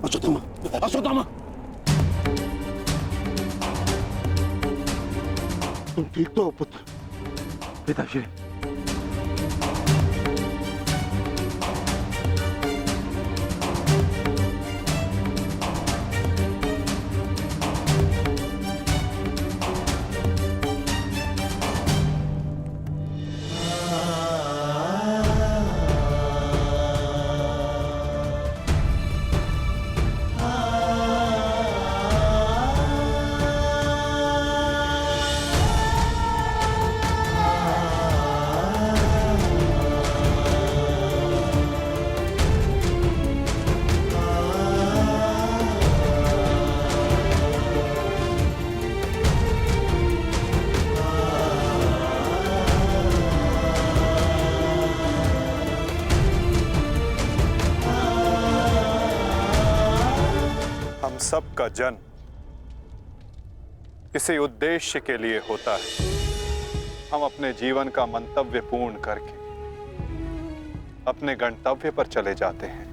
अश्वत्थामा, अश्वत्थामा, तुम ठीक तो हो पुत्र? पिताश्री, सबका जन्म किसी उद्देश्य के लिए होता है। हम अपने जीवन का मंतव्य पूर्ण करके अपने गंतव्य पर चले जाते हैं।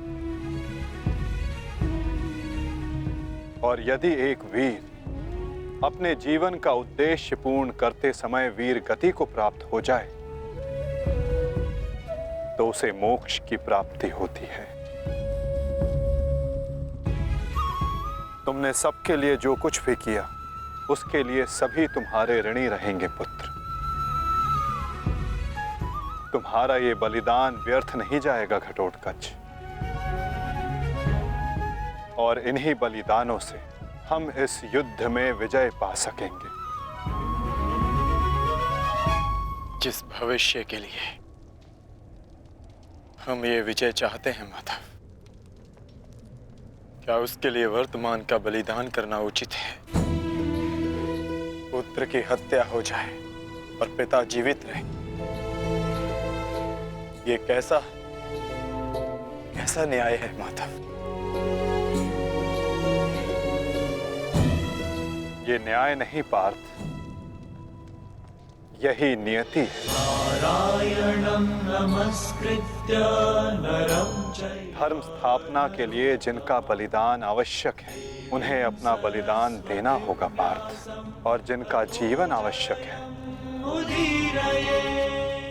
और यदि एक वीर अपने जीवन का उद्देश्य पूर्ण करते समय वीर गति को प्राप्त हो जाए तो उसे मोक्ष की प्राप्ति होती है। तुमने सबके लिए जो कुछ भी किया उसके लिए सभी तुम्हारे ऋणी रहेंगे पुत्र। तुम्हारा ये बलिदान व्यर्थ नहीं जाएगा घटोत्कच। और इन्हीं बलिदानों से हम इस युद्ध में विजय पा सकेंगे। जिस भविष्य के लिए हम ये विजय चाहते हैं माधव, क्या उसके लिए वर्तमान का बलिदान करना उचित है? पुत्र की हत्या हो जाए और पिता जीवित रहे, ये कैसा न्याय है माधव? ये न्याय नहीं पार्थ, यही नियति है। नारायणं नमस्कृत्य नरं चैव धर्म स्थापना के लिए जिनका बलिदान आवश्यक है उन्हें अपना बलिदान देना होगा पार्थ। और जिनका जीवन आवश्यक है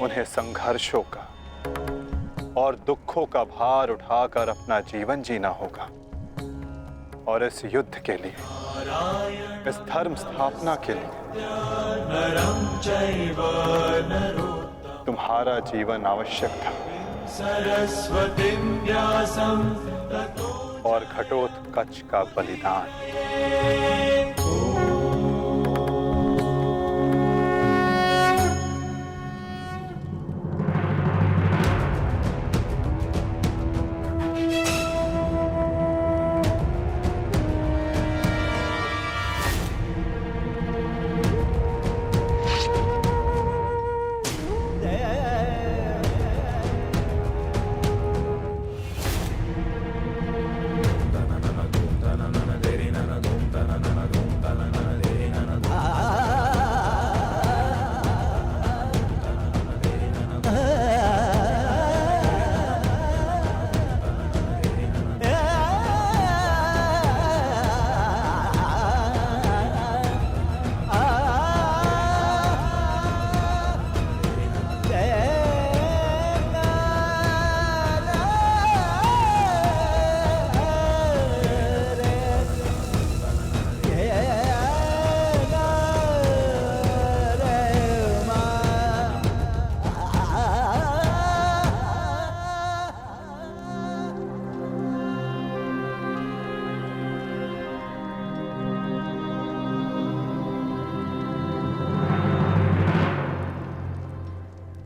उन्हें संघर्षों का और दुखों का भार उठाकर अपना जीवन जीना होगा। और इस युद्ध के लिए, इस धर्म स्थापना के लिए नरं चैव नरोत्तमं तुम्हारा जीवन आवश्यक था। सरस्वतीं व्यासं ततो और घटोत्कच का बलिदान।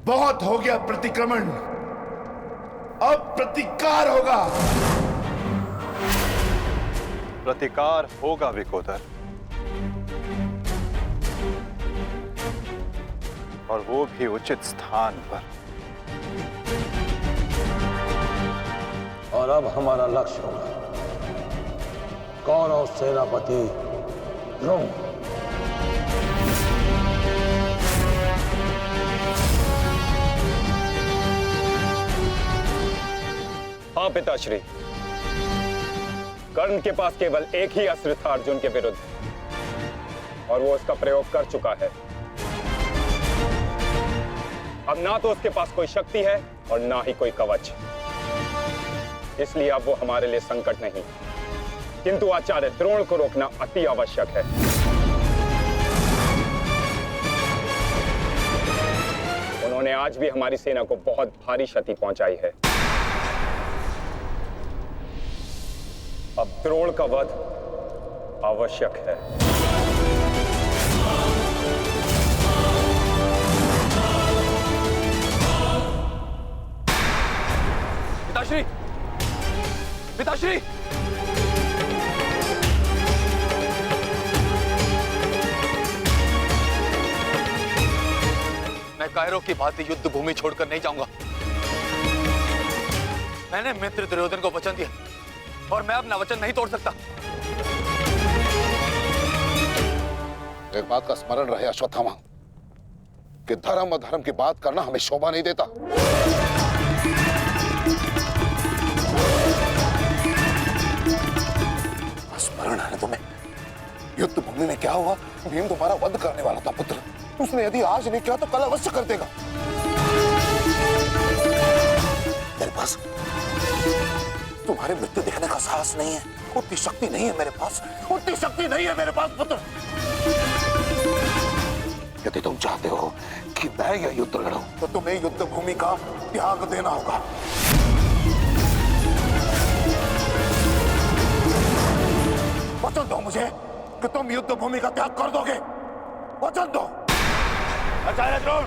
बहुत हो गया प्रतिक्रमण, अब प्रतिकार होगा। प्रतिकार होगा विकोदर, और वो भी उचित स्थान पर। और अब हमारा लक्ष्य होगा कौरव सेनापति द्रोण। हाँ पिताश्री, कर्ण के पास केवल एक ही अस्त्र था अर्जुन के विरुद्ध, और वो उसका प्रयोग कर चुका है। अब ना तो उसके पास कोई शक्ति है और ना ही कोई कवच, इसलिए अब वो हमारे लिए संकट नहीं, किंतु आचार्य द्रोण को रोकना अति आवश्यक है। उन्होंने आज भी हमारी सेना को बहुत भारी क्षति पहुंचाई है। अब द्रोण का वध आवश्यक है। पिताश्री, पिताश्री, मैं कायरों की भांति युद्ध भूमि छोड़कर नहीं जाऊंगा। मैंने मित्र दुर्योधन को वचन दिया और मैं अपना वचन नहीं तोड़ सकता। एक बात का स्मरण रहे अश्वत्थामा, कि धर्म अधर्म की बात करना हमें शोभा नहीं देता। स्मरण है तुम्हें युद्ध भूमि में क्या हुआ? भीम तुम्हारा वध करने वाला था पुत्र। उसने यदि आज नहीं किया तो कल अवश्य कर देगा। मेरे पास तुम्हारे मृत्यु देखने का साहस नहीं है, उतनी शक्ति नहीं है मेरे पास, उतनी शक्ति नहीं है मेरे पास पुत्र। यदि तुम चाहते हो कि मैं यह युद्ध लड़ूं, तो तुम्हें युद्ध भूमि का त्याग देना होगा। वचन दो मुझे कि तुम युद्ध भूमि का त्याग कर दोगे। वचन दो। आचार्य द्रोण,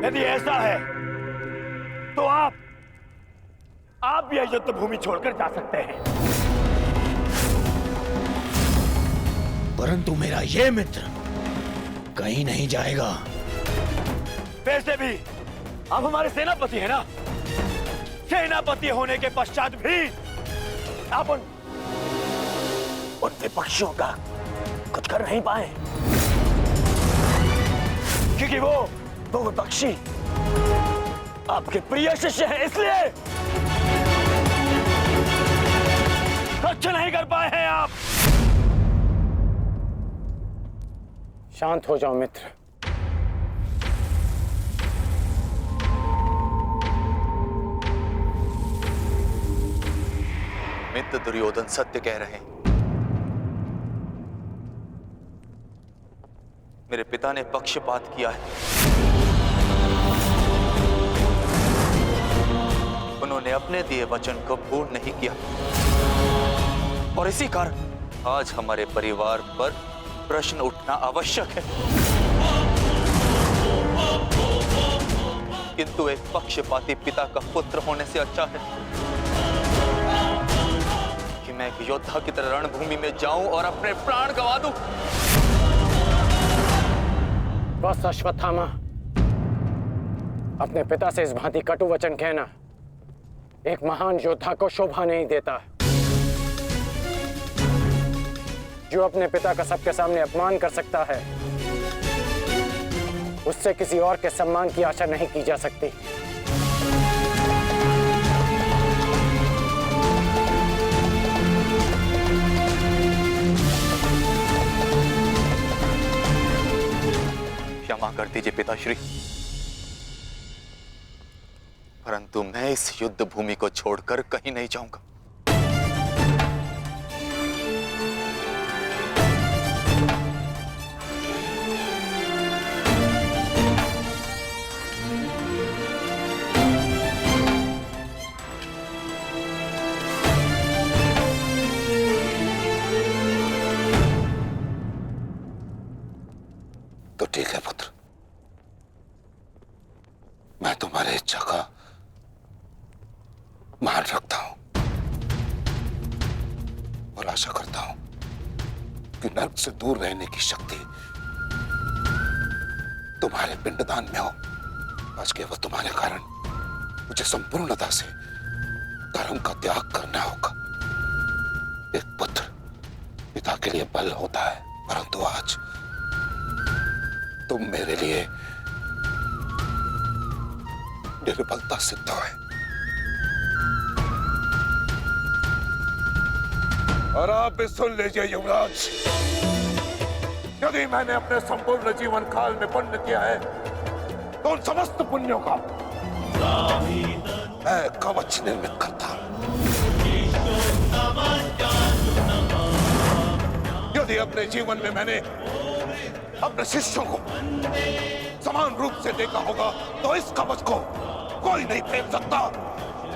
यदि ऐसा है तो आप यह युद्ध भूमि छोड़कर जा सकते हैं, परंतु मेरा ये मित्र कहीं नहीं जाएगा। वैसे भी आप हमारे सेनापति हैं ना। सेनापति होने के पश्चात भी आप उन विपक्षियों का कुछ कर नहीं पाए, क्योंकि वो विपक्षी आपके प्रिय शिष्य हैं, इसलिए कुछ नहीं कर पाए हैं आप। शांत हो जाओ मित्र। मित्र दुर्योधन सत्य कह रहे हैं। मेरे पिता ने पक्षपात किया है। उन्होंने अपने दिए वचन को पूर्ण नहीं किया, और इसी कारण आज हमारे परिवार पर प्रश्न उठना आवश्यक है। किंतु एक पक्षपाती पिता का पुत्र होने से अच्छा है कि मैं एक योद्धा की तरह रणभूमि में जाऊं और अपने प्राण गंवा दूं। बस अश्वत्थामा, अपने पिता से इस भांति कटु वचन कहना एक महान योद्धा को शोभा नहीं देता। जो अपने पिता का सबके सामने अपमान कर सकता है, उससे किसी और के सम्मान की आशा नहीं की जा सकती। क्षमा कर दीजिए पिताश्री, परंतु मैं इस युद्ध भूमि को छोड़कर कहीं नहीं जाऊंगा। तो ठीक है पुत्र, मैं तुम्हारी इच्छा का मान रखता हूं और आशा करता हूं कि नर्क से दूर रहने की शक्ति तुम्हारे पिंडदान में हो। आज केवल तुम्हारे कारण मुझे संपूर्णता से धर्म का त्याग करना होगा। एक पुत्र पिता के लिए बल होता है, परंतु आज तुम मेरे लिए निर्बलता सिद्ध है। और आप भी सुन लीजिए युवराज, यदि मैंने अपने संपूर्ण जीवन काल में पुण्य किया है तो उन समस्त पुण्यों का मैं कवच निर्मित करता। यदि अपने जीवन में मैंने अपने शिष्यों को समान रूप से देखा होगा तो इस कवच को कोई नहीं फेंक सकता,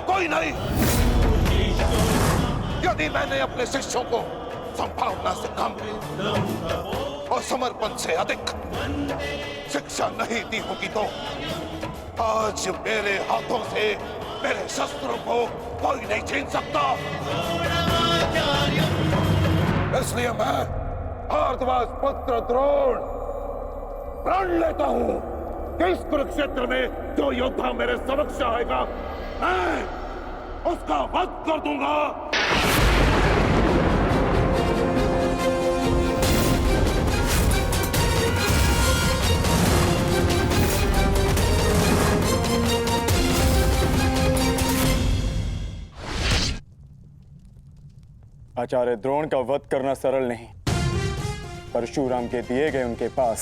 कोई नहीं। यदि मैंने अपने शिष्यों को संभावना से कम और समर्पण से अधिक शिक्षा नहीं दी होगी तो आज मेरे हाथों से मेरे शस्त्रों को कोई नहीं छीन सकता। इसलिए मैं भारद्वाज पुत्र द्रोण प्रण लेता हूं कि इस कुरुक्षेत्र में जो योद्धा मेरे समक्ष आएगा मैं उसका वध कर दूंगा। आचार्य द्रोण का वध करना सरल नहीं। परशुराम के दिए गए उनके पास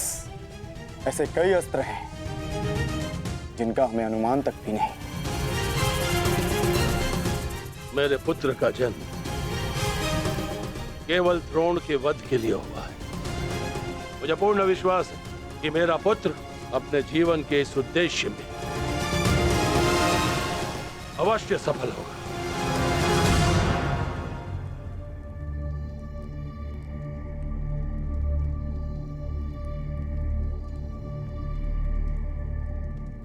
ऐसे कई अस्त्र हैं जिनका हमें अनुमान तक भी नहीं। मेरे पुत्र का जन्म केवल द्रोण के वध के लिए हुआ है। मुझे पूर्ण विश्वास है कि मेरा पुत्र अपने जीवन के इस उद्देश्य में अवश्य सफल होगा।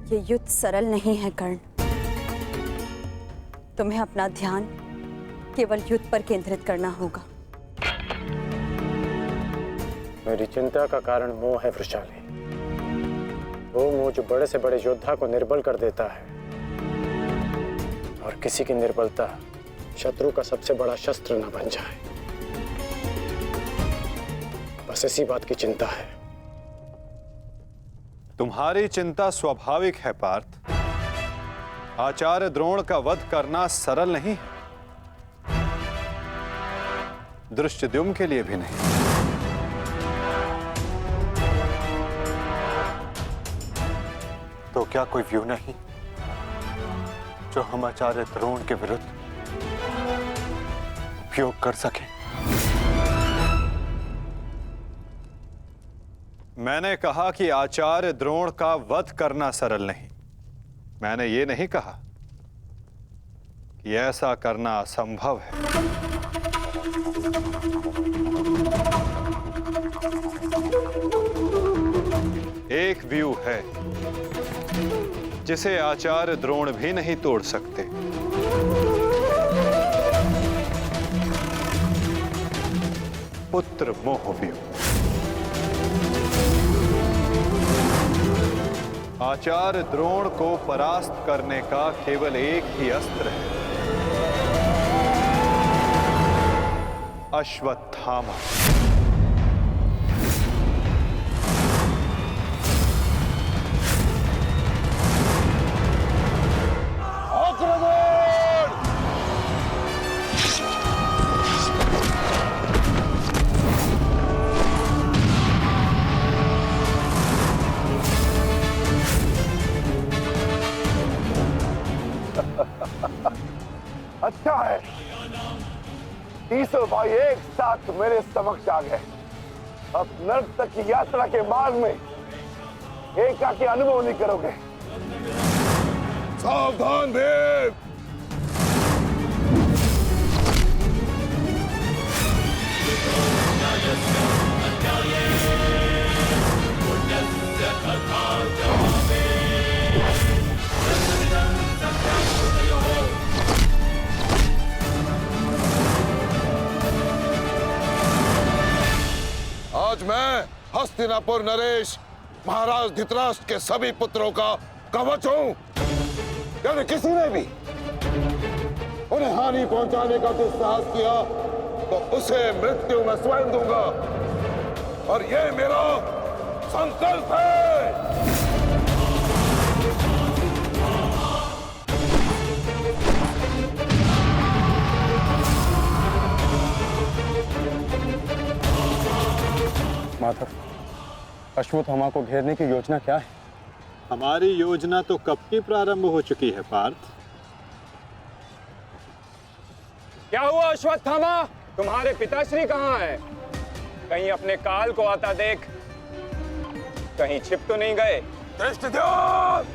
ये युद्ध सरल नहीं है कर्ण। तुम्हें अपना ध्यान केवल युद्ध पर केंद्रित करना होगा। मेरी चिंता का कारण मोह है वृषाली। वो मोह जो बड़े से बड़े योद्धा को निर्बल कर देता है और किसी की निर्बलता शत्रु का सबसे बड़ा शस्त्र न बन जाए। बस इसी बात की चिंता है। तुम्हारी चिंता स्वाभाविक है पार्थ। आचार्य द्रोण का वध करना सरल नहीं है, दृष्टद्युम्न के लिए भी नहीं। तो क्या कोई व्यू नहीं जो हम आचार्य द्रोण के विरुद्ध उपयोग कर सके? मैंने कहा कि आचार्य द्रोण का वध करना सरल नहीं। मैंने ये नहीं कहा कि ऐसा करना असंभव है। एक व्यू है जिसे आचार्य द्रोण भी नहीं तोड़ सकते। पुत्र मोह व्यू। आचार्य द्रोण को परास्त करने का केवल एक ही अस्त्र है, अश्वत्थामा। अच्छा है, तीसों भाई एक साथ मेरे समक्ष आ गए। अब नर्क तक की यात्रा के मार्ग में एकाकी अनुभव नहीं करोगे। सावधान भीम। आज मैं हस्तिनापुर नरेश महाराज धृतराष्ट्र के सभी पुत्रों का कवच हूं। यदि किसी ने भी उन्हें हानि पहुंचाने का दुस्साहस किया तो उसे मृत्यु में स्वयं दूंगा, और ये मेरा संकल्प है। अश्वत्थामा को घेरने की योजना क्या है? हमारी योजना तो कब की प्रारंभ हो चुकी है पार्थ। क्या हुआ अश्वत्थामा? तुम्हारे पिताश्री कहाँ हैं? कहीं अपने काल को आता देख, कहीं छिप तो नहीं गए? धृष्टद्युम्न!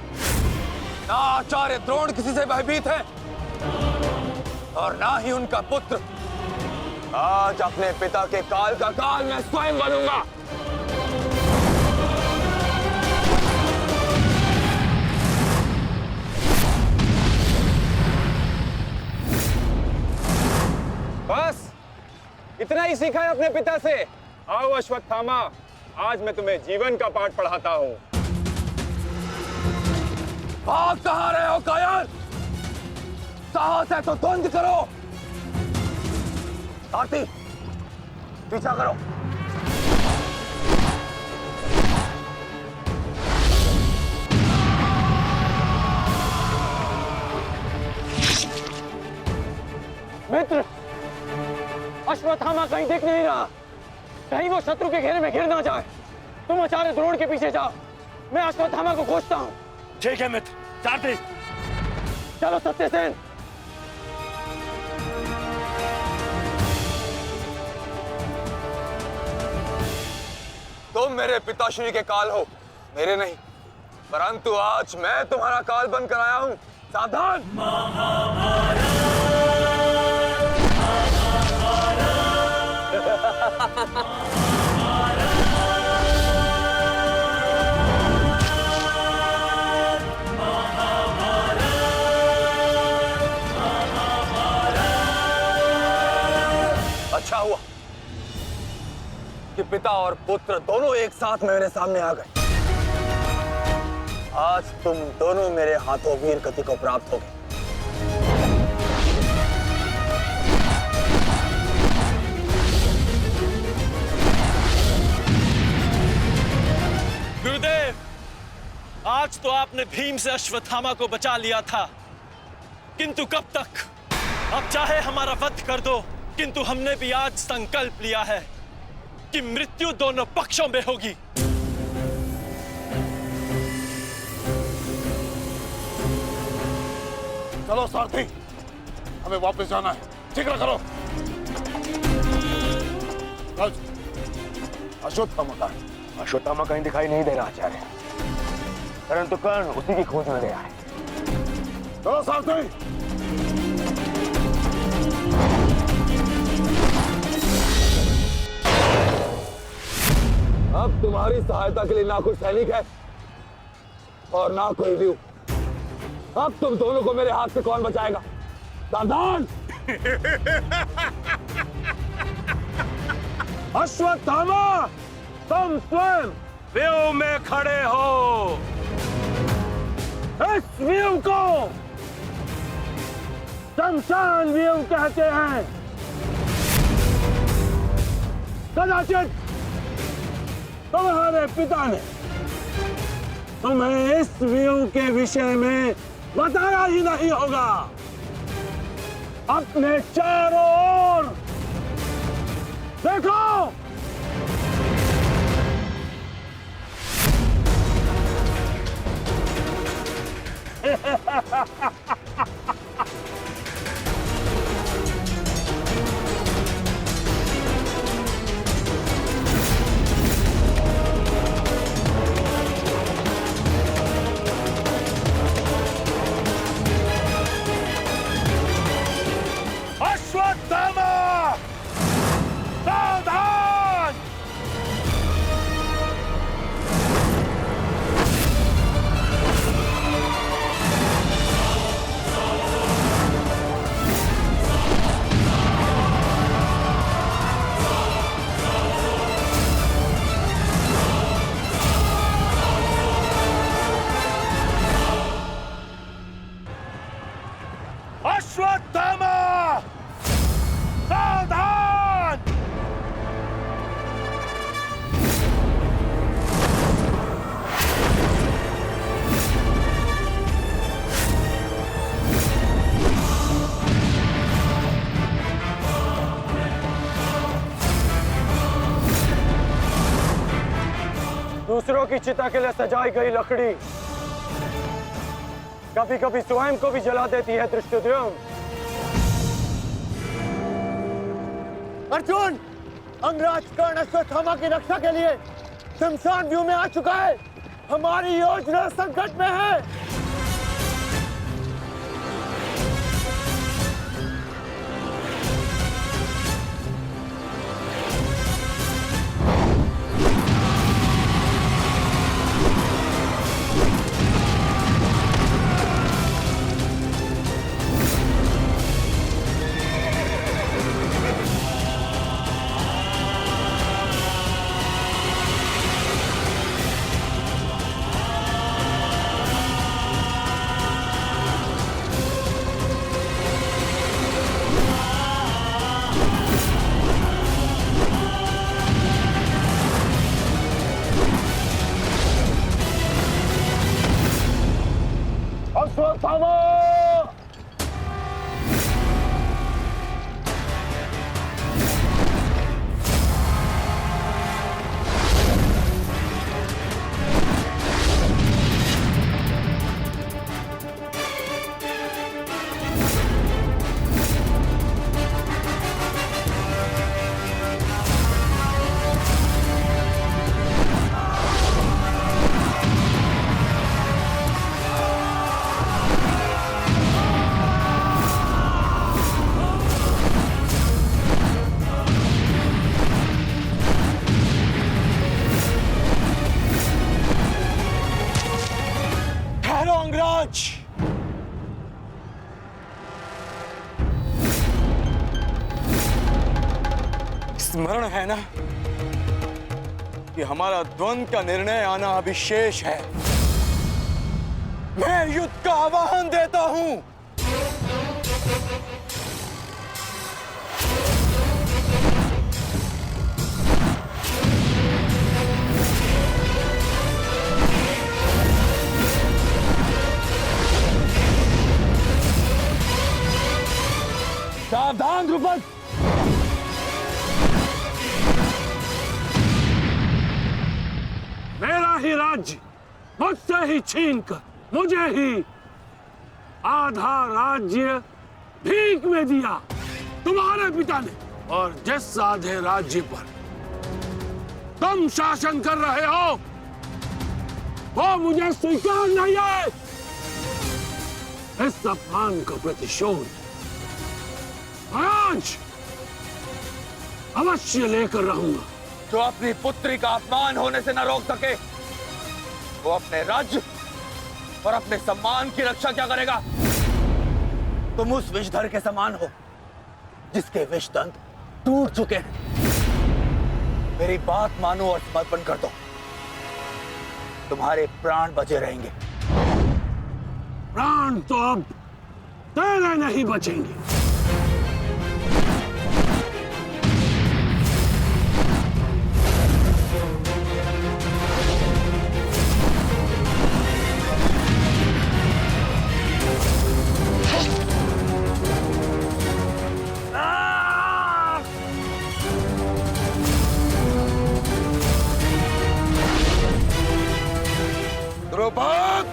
ना आचार्य द्रोण किसी से भयभीत है और ना ही उनका पुत्र। आज अपने पिता के काल का काल मैं स्वयं बनूंगा। बस इतना ही सीखा है अपने पिता से? आओ अश्वत्थामा, आज मैं तुम्हें जीवन का पाठ पढ़ाता हूं। भाग कहां रहे हो कायर? साहस है तो द्वंद करो। सारथी, पीछा करो। मित्र, अश्वत्थामा कहीं दिख नहीं रहा। कहीं वो शत्रु के घेरे में घिर ना जाए। तुम आचार्य द्रोण के पीछे जाओ, मैं अश्वत्थामा को खोजता हूँ। ठीक है मित्र। सारथी, चलो सत्यसेन। तुम मेरे पिताश्री के काल हो, मेरे नहीं। परंतु आज मैं तुम्हारा काल बनकर आया हूं। सावधान! अच्छा हुआ कि पिता और पुत्र दोनों एक साथ मेरे सामने आ गए। आज तुम दोनों मेरे हाथों वीर गति को प्राप्त होगे। गुरुदेव, आज तो आपने भीम से अश्वत्थामा को बचा लिया था, किंतु कब तक? अब चाहे हमारा वध कर दो, किंतु हमने भी आज संकल्प लिया है कि मृत्यु दोनों पक्षों में होगी। चलो सारथी, हमें वापस जाना है। शीघ्र करो। अश्वत्थामा का है? अश्वत्थामा कहीं दिखाई नहीं दे रहा आचार्य, परंतु कर्ण उसी की खोज में गया है। चलो सारथी। अब तुम्हारी सहायता के लिए ना कोई सैनिक है और ना कोई व्यू। अब तुम दोनों को मेरे हाथ से कौन बचाएगा? सावधान! अश्वत्थामा, तुम स्वयं व्यू में खड़े हो। इस व्यू को शमशान व्यू कहते हैं। कदाचित तुम्हारे पिता ने तुम्हें इस व्यू के विषय में बताया ही नहीं होगा। अपने चारों ओर देखो। अश्वत्थामा, सावधान! अश्वत्थामा, सावधान! की चिता के लिए सजाई गई लकड़ी कभी कभी स्वयं को भी जला देती है धृष्टद्युम्न। अर्जुन, अंगराज कर्ण अश्वत्थामा की रक्षा के लिए शमशान व्यू में आ चुका है। हमारी योजना संकट में है। अश्वत्थामा! स्मरण है ना कि हमारा द्वंद्व का निर्णय आना अभी शेष है। मैं युद्ध का आह्वान देता हूं। सावधान द्रुपद! मेरा ही राज्य मुझसे ही छीनकर मुझे ही आधा राज्य भीख में दिया तुम्हारे पिता ने, और जिस आधे राज्य पर तुम शासन कर रहे हो वो मुझे स्वीकार नहीं है। इस अपमान का प्रतिशोध आज अवश्य लेकर रहूंगा। जो अपनी पुत्री का अपमान होने से न रोक सके वो अपने राज्य और अपने सम्मान की रक्षा क्या करेगा? तुम उस विषधर के समान हो जिसके विषदंत टूट चुके हैं। मेरी बात मानो और समर्पण कर दो, तुम्हारे प्राण बचे रहेंगे। प्राण तो अब तेरे नहीं बचेंगे। द्रुपद,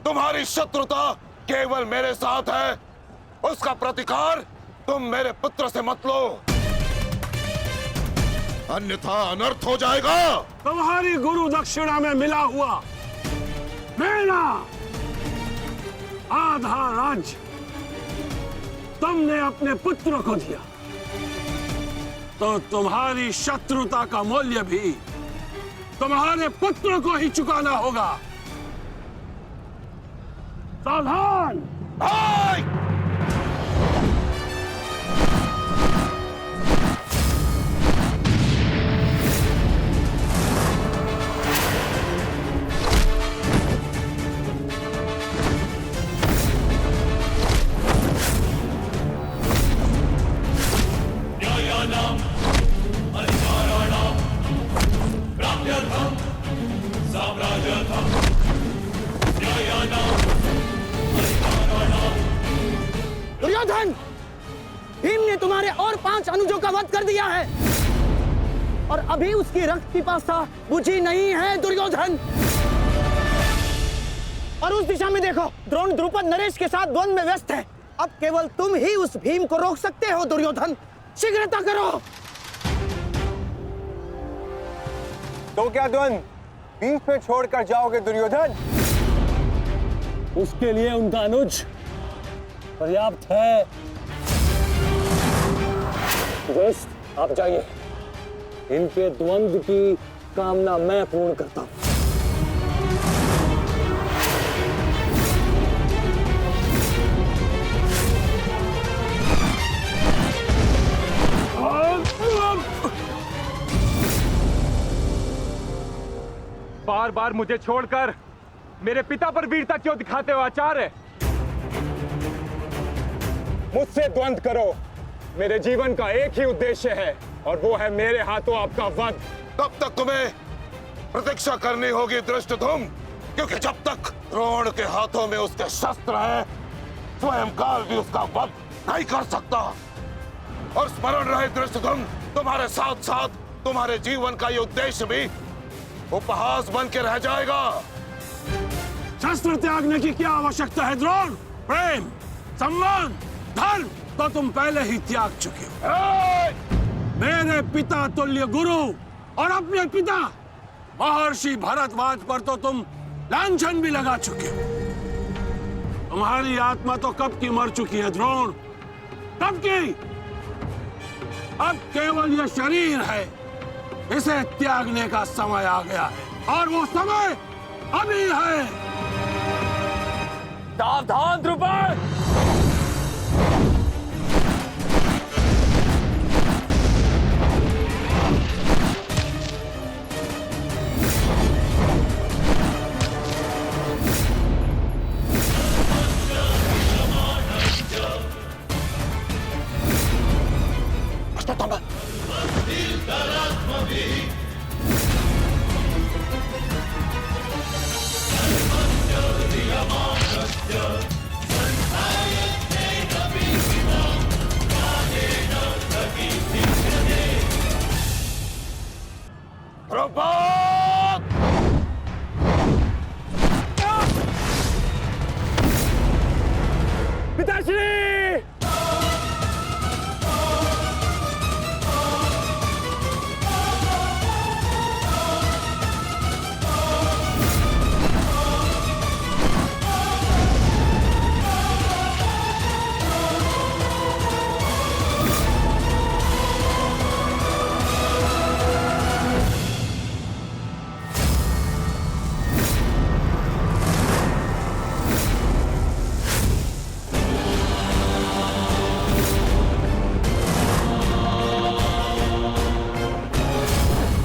तुम्हारी शत्रुता केवल मेरे साथ है, उसका प्रतिकार तुम मेरे पुत्र से मत लो, अन्यथा अनर्थ हो जाएगा। तुम्हारी गुरु दक्षिणा में मिला हुआ मेरा आधा राज्य तुमने अपने पुत्र को दिया, तो तुम्हारी शत्रुता का मूल्य भी तुम्हारे पुत्र को ही चुकाना होगा। सावधान! दुर्योधन, भीम ने तुम्हारे और 5 अनुजों का वध कर दिया है। और अभी उसकी रक्त पिपासा बुझी नहीं है दुर्योधन। और उस दिशा में देखो, द्रोण द्रुपद नरेश के साथ द्वंद्व में व्यस्त है। अब केवल तुम ही उस भीम को रोक सकते हो दुर्योधन, शीघ्रता करो। तो क्या द्वंद्व बीच में छोड़कर जाओगे दुर्योधन? उसके लिए उनका अनुज पर्याप्त है। बेस्ट, आप जाइए, इनके द्वंद्व की कामना मैं पूर्ण करता हूं। बार बार मुझे छोड़कर मेरे पिता पर वीरता क्यों दिखाते हो आचार्य? मुझसे द्वंद्व करो, मेरे जीवन का एक ही उद्देश्य है और वो है मेरे हाथों आपका वध। तब तक तुम्हें प्रतीक्षा करनी होगी धृष्टद्युम्न, क्योंकि जब तक द्रोण के हाथों में उसके शस्त्र हैं, स्वयं काल भी उसका वध नहीं कर सकता। और स्मरण रहे धृष्टद्युम्न, तुम्हारे साथ साथ तुम्हारे जीवन का ये उद्देश्य भी उपहास बन के रह जाएगा। शस्त्र त्यागने की क्या आवश्यकता है द्रोण? प्रेम, सम्मान, धर्म तो तुम पहले ही त्याग चुके हो। मेरे पिता तुल्य गुरु और अपने पिता महर्षि भरद्वाज पर तो तुम लांछन भी लगा चुके हो। तुम्हारी आत्मा तो कब की मर चुकी है द्रोण, कब की। अब केवल यह शरीर है, इसे त्यागने का समय आ गया है और वो समय अभी है। सावधान द्रुपद!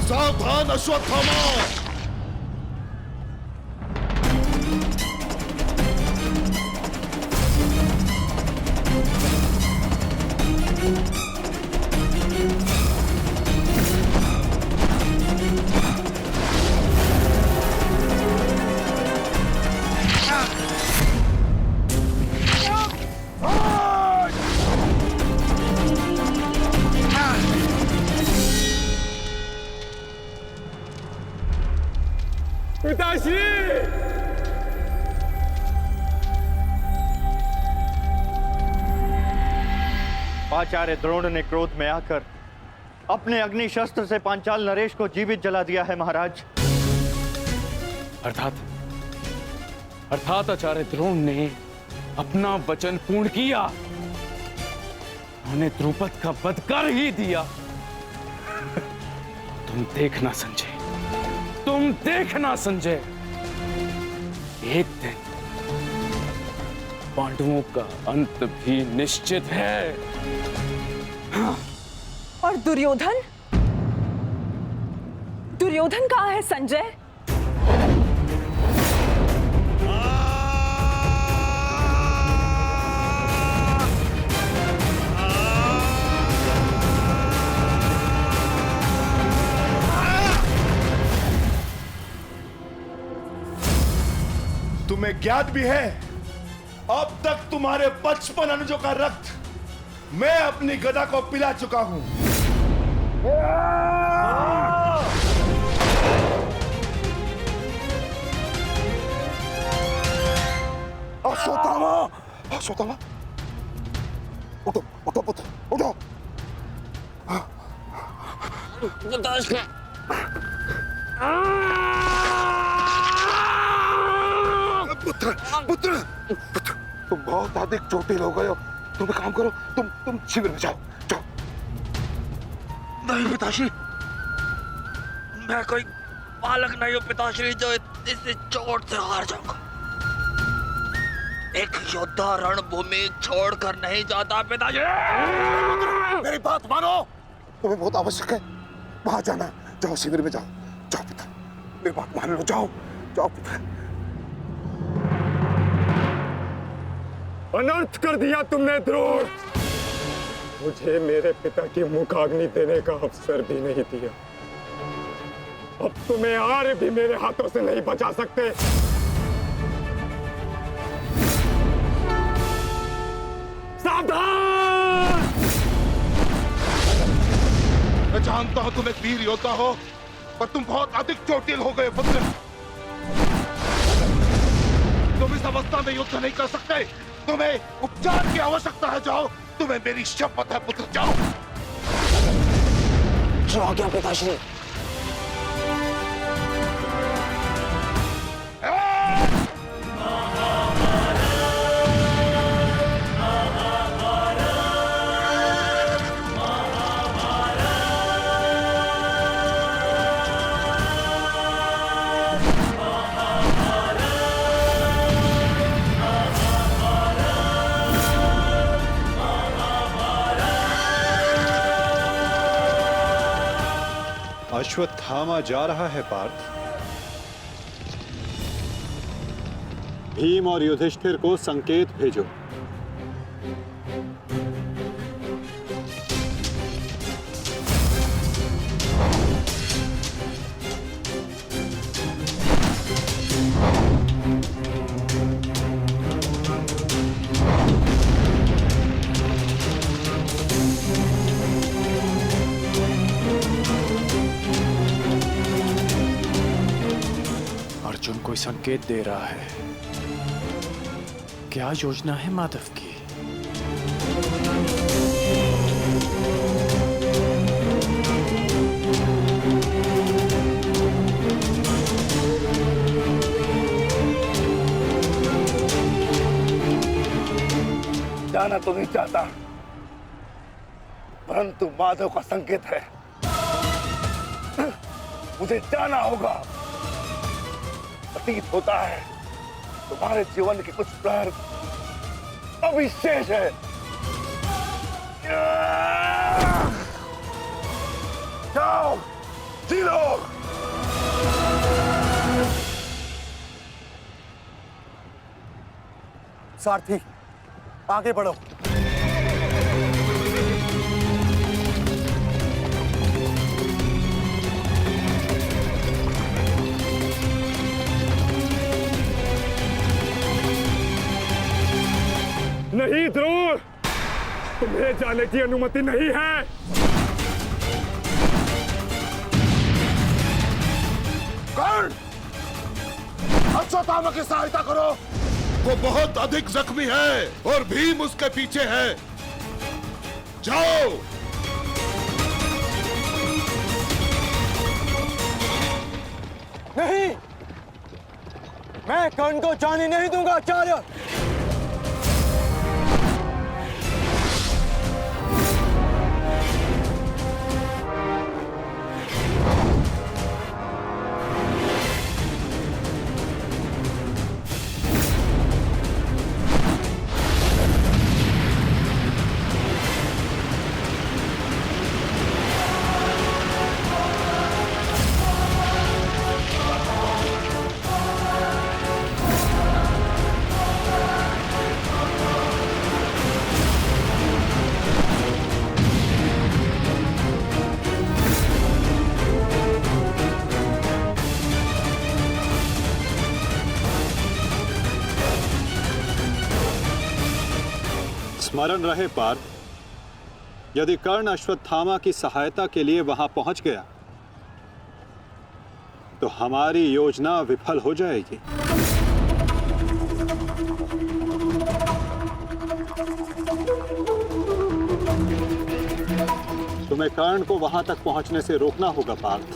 सावधान अश्वत्थामा! पिताश्री! आचार्य द्रोण ने क्रोध में आकर अपने अग्नि शस्त्र से पांचाल नरेश को जीवित जला दिया है महाराज। अर्थात आचार्य द्रोण ने अपना वचन पूर्ण किया, उन्हें द्रुपद का वध कर ही दिया। तुम देखना संजय, तुम देखना संजय, एक दिन पांडवों का अंत भी निश्चित है। और दुर्योधन? दुर्योधन कहाँ है संजय? तुम्हें ज्ञात भी है, अब तक तुम्हारे 55 अनुजों का रक्त मैं अपनी गदा को पिला चुका हूं। अश्वत्थामा, उठो उठो पुत्र, उठो। पुत्र पुत्र पुत्र, तुम बहुत अधिक चोटिल हो गए हो। तुम एक काम करो, तुम शिविर में जाओ, जाओ। नहीं पिताश्री, मैं कोई बालक नहीं हूँ पिताश्री जो इस चोट से हार जाऊंगा। एक योद्धा रणभूमि छोड़कर नहीं जाता पिताश्री। मेरी बात मानो, तुम्हें बहुत आवश्यक है वहां जाना। जाओ शिविर में जाओ, जाओ पुत्र, मेरी बात मान लो, जाओ जाओ पुत्र। अनर्थ कर दिया तुमने द्रोण। मुझे मेरे पिता की मुखाग्नि देने का अवसर भी नहीं दिया। अब तुम्हें आर्य भी मेरे हाथों से नहीं बचा सकते। सावधान! मैं जानता हूं तुम एक वीर योद्धा हो, पर तुम बहुत अधिक चोटिल हो गए पुत्र। तुम इस अवस्था में युद्ध नहीं कर सकते, तुम्हें उपचार की आवश्यकता है। जाओ, तुम्हें मेरी शपथ है पुत्र, जाओ। जो आ गया पिताश्री। अश्वत्थामा जा रहा है पार्थ। भीम और युधिष्ठिर को संकेत भेजो। अर्जुन कोई संकेत दे रहा है। क्या योजना है माधव की? जाना तो नहीं चाहता, परंतु माधव का संकेत है। मुझे जाना होगा। प्रतीत होता है तुम्हारे जीवन के कुछ प्रहर अभी शेष है। जाओ, जी लो। सारथी, आगे बढ़ो। नहीं द्रोण, तुम्हें जाने की अनुमति नहीं है। कर्ण, अश्वत्थामा की सहायता करो। वो बहुत अधिक जख्मी है और भीम उसके पीछे है। जाओ। नहीं, मैं कर्ण को जाने नहीं दूंगा आचार्य। स्मरण रहे पार्थ, यदि कर्ण अश्वत्थामा की सहायता के लिए वहां पहुंच गया तो हमारी योजना विफल हो जाएगी। तुम्हें कर्ण को वहां तक पहुंचने से रोकना होगा पार्थ।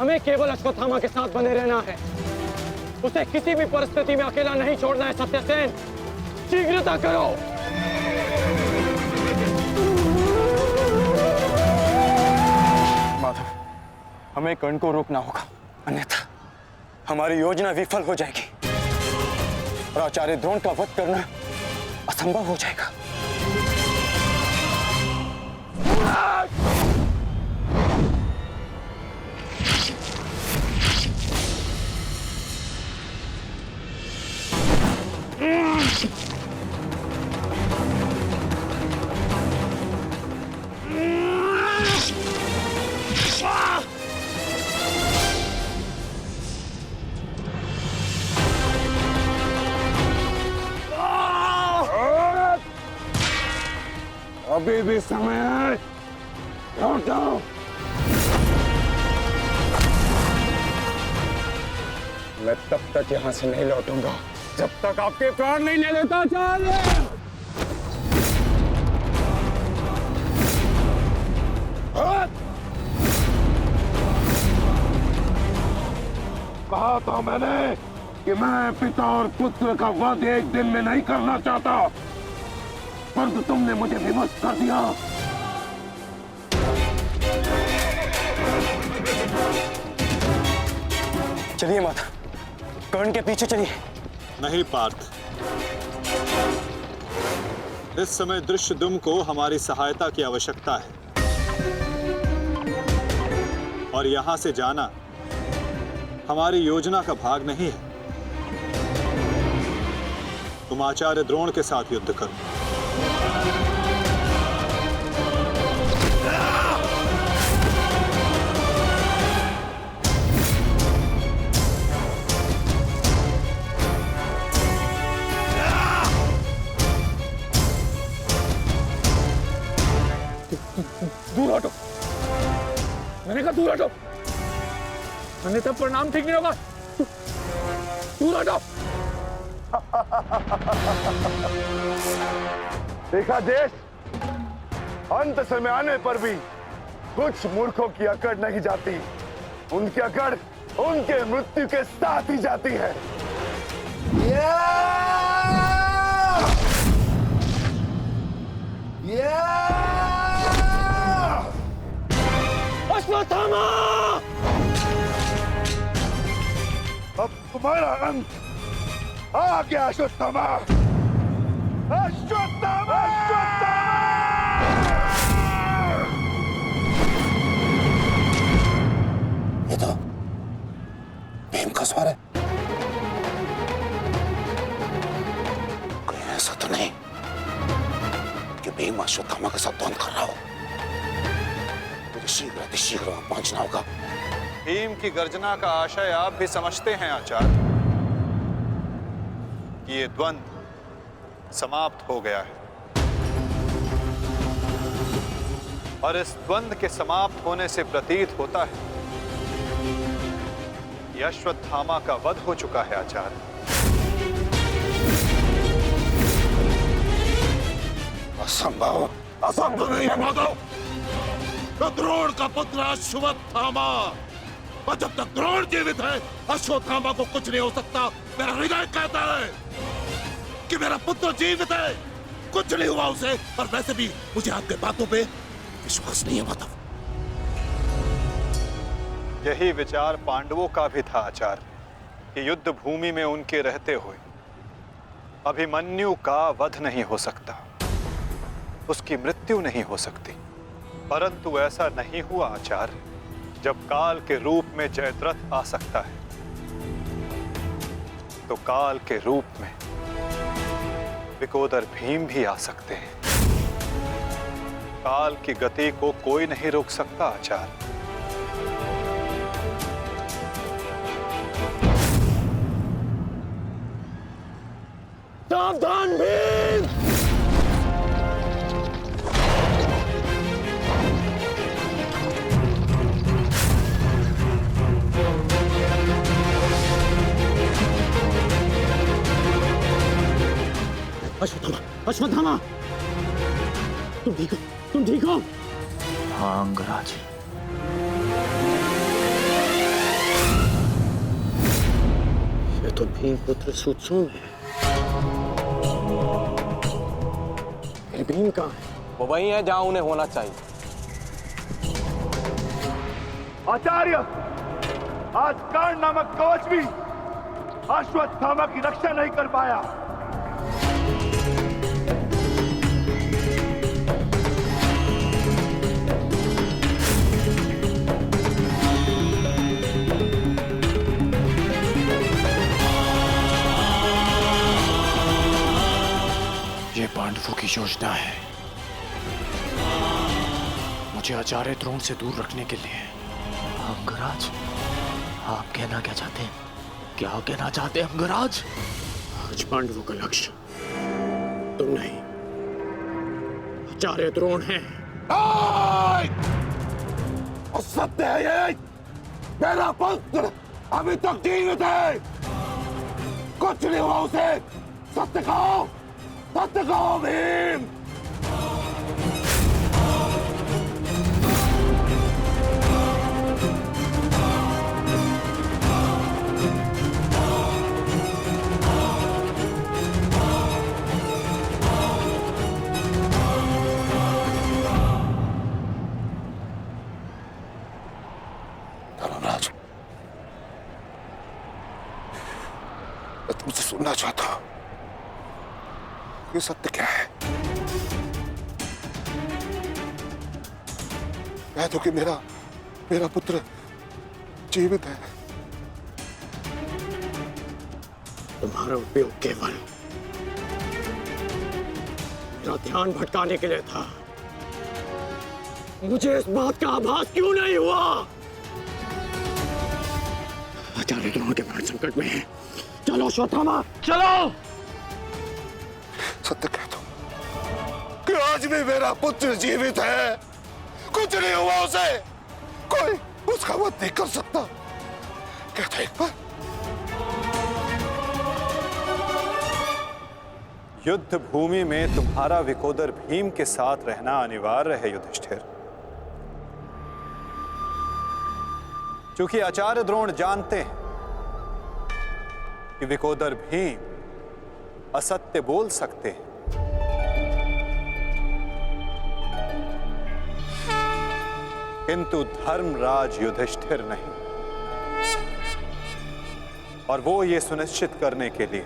हमें केवल अश्वत्थामा के साथ बने रहना है। उसे किसी भी परिस्थिति में अकेला नहीं छोड़ना है। सत्यसेन, शीघ्रता करो। माधव, हमें कर्ण को रोकना होगा, अन्यथा हमारी योजना विफल हो जाएगी और आचार्य द्रोण का वध करना असंभव हो जाएगा। अभी भी समय है, लौटो। मैं तब तक यहां से नहीं लौटूंगा जब तक आपके प्राण नहीं ले लेता आचार्य। कहा था मैंने कि मैं पिता और पुत्र का वध एक दिन में नहीं करना चाहता, परंतु तुमने मुझे विवश कर दिया। चलिए माता, कर्ण के पीछे चलिए। नहीं पार्थ, इस समय दृष्टद्युम्न को हमारी सहायता की आवश्यकता है और यहां से जाना हमारी योजना का भाग नहीं है। तुम आचार्य द्रोण के साथ युद्ध करो। दूर हटो, मैंने कहा दूर हटो, मैंने तब प्रणाम ठीक नहीं होगा। दूर हटो। देखा देश, अंत समय आने पर भी कुछ मूर्खों की अकड़ नहीं जाती, उनकी अकड़ उनके मृत्यु के साथ ही जाती है। अश्वत्थामा! अब तुम्हारा अंत आ गया अश्वत्थामा। अश्वत्थामा! ये तो भीम का स्वर है। कोई ऐसा तो नहीं कि भीम अश्वत्थामा के साथ द्वंद्व कर रहा हो। मुझे शीघ्र वहां पहुंचना होगा। भीम की गर्जना का आशय आप भी समझते हैं आचार्य कि ये द्वंद्व समाप्त हो गया है और इस द्वंद्व के समाप्त होने से प्रतीत होता है कि अश्वत्थामा का वध हो चुका है आचार्य। असंभव, असंभव नहीं है माधव। तो द्रोण का पुत्र अश्वत्थामा, और जब तक द्रोण जीवित है अश्वत्थामा को कुछ नहीं हो सकता। मेरा हृदय कहता है कि मेरा पुत्र जीवित है, कुछ नहीं हुआ उसे। और वैसे भी मुझे आपके बातों पे विश्वास नहीं है माधव। यही विचार पांडवों का भी था आचार्य कि युद्ध भूमि में उनके रहते हुए अभिमन्यु का वध नहीं हो सकता, उसकी मृत्यु नहीं हो सकती। परंतु ऐसा नहीं हुआ आचार्य। जब काल के रूप में जयद्रथ आ सकता है तो काल के रूप में विकोदर भीम भी आ सकते हैं। काल की गति को कोई नहीं रोक सकता आचार्य। सावधान भीम! अश्वत्थामा, अश्वत्थामा, तुम ठीक हो? तुम ठीक हो? हाँ अंगराज, ये तो भीम पुत्र सूतसोम है। ये भीम कहाँ है? वो वही है जहां उन्हें होना चाहिए। आचार्य, आज कर्ण नामक कवच भी अश्वत्थामा की रक्षा नहीं कर पाया। ये पांडवों की योजना है, मुझे आचार्य द्रोण से दूर रखने के लिए। अंगराज, आप कहना क्या चाहते हैं? क्या कहना चाहते हैं अंगराज? आज पांडवों का लक्ष्य तुम नहीं, आचार्य द्रोण है। सत्य है ये, मेरा पुत्र अभी तक जीवित है, कुछ नहीं हुआ उसे। सत्य कहो, सत्य कहो भीम। धर्मराज, मैं तुमसे सुनना चाहता हूं, ये सत्य क्या है? कह दो कि मेरा पुत्र जीवित है। तुम्हारा उपयोग केवल मेरा ध्यान भटकाने के लिए था। मुझे इस बात का आभास क्यों नहीं हुआ? आचार्य द्रोण के प्राण संकट में है। चलो अश्वत्थामा, चलो। सत्य कह दो कि आज भी मेरा पुत्र जीवित है, कुछ नहीं हुआ उसे, कोई उसका वध नहीं कर सकता। कहता एक बार। युद्ध भूमि में तुम्हारा विकोदर भीम के साथ रहना अनिवार्य है युधिष्ठिर, क्योंकि आचार्य द्रोण जानते हैं कि विकोदर भीम असत्य बोल सकते हैं, किंतु धर्मराज युधिष्ठिर नहीं। और वो ये सुनिश्चित करने के लिए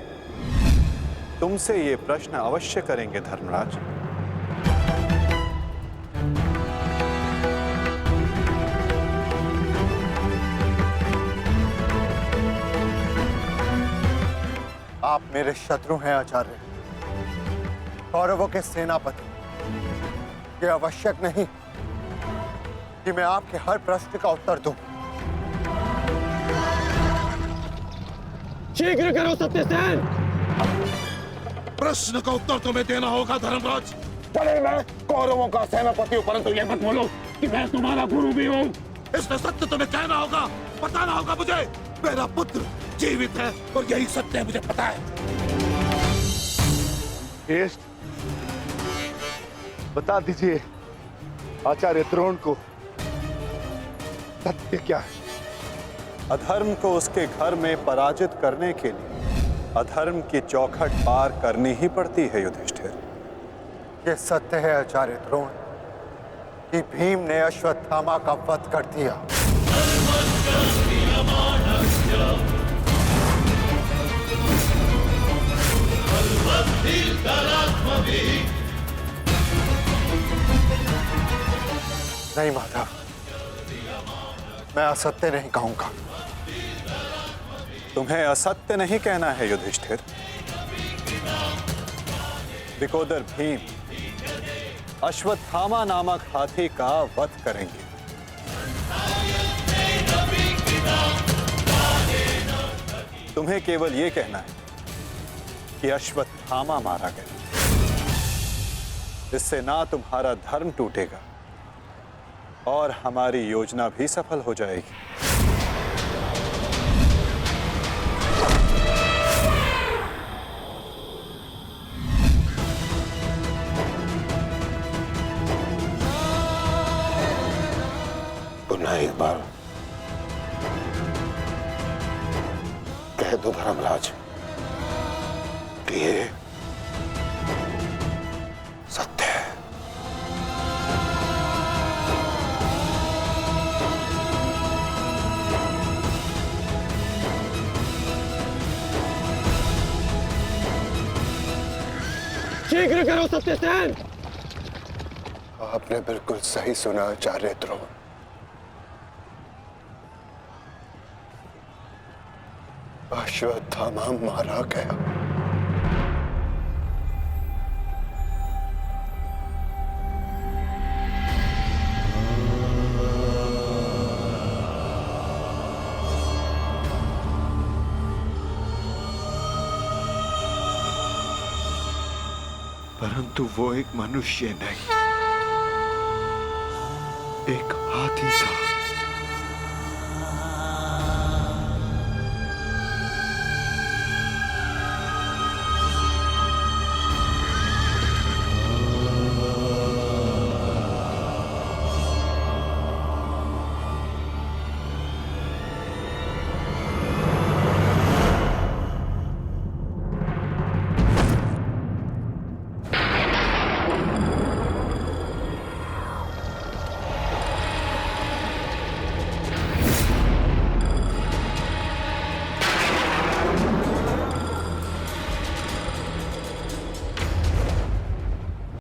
तुमसे ये प्रश्न अवश्य करेंगे धर्मराज। आप मेरे शत्रु हैं आचार्य, कौरवों के सेनापति। ये आवश्यक नहीं कि मैं आपके हर प्रश्न का उत्तर दूं। शीघ्र करो सत्यसेन। प्रश्न का उत्तर तुम्हें देना होगा धर्मराज। चले मैं कौरवों का सेनापति हूं, परंतु ये मत बोलो कि मैं तुम्हारा गुरु भी हूं। इसलिए सत्य तुम्हें कहना होगा, बताना होगा मुझे। मेरा पुत्र जीवित है और यही सत्य है, मुझे पता है। श्रेष्ठ, बता दीजिए आचार्य द्रोण को सत्य क्या है? अधर्म को उसके घर में पराजित करने के लिए अधर्म की चौखट पार करनी ही पड़ती है युधिष्ठिर। ये सत्य है आचार्य द्रोण कि भीम ने अश्वत्थामा का वध कर दिया। नहीं माधव, मैं असत्य नहीं कहूंगा। तुम्हें असत्य नहीं कहना है युधिष्ठिर। विकोदर भीम अश्वत्थामा नामक हाथी का वध करेंगे। तुम्हें केवल ये कहना है कि अश्वत्थामा मारा गया। इससे ना तुम्हारा धर्म टूटेगा और हमारी योजना भी सफल हो जाएगी। पुनः एक बार कह दो धर्मराज कि ये सत्य है। शीघ्र करो सत्यसेन। आपने बिल्कुल सही सुना आचार्य द्रोण। अश्वत्थामा मारा गया। परंतु वो एक मनुष्य नहीं, एक हाथी था।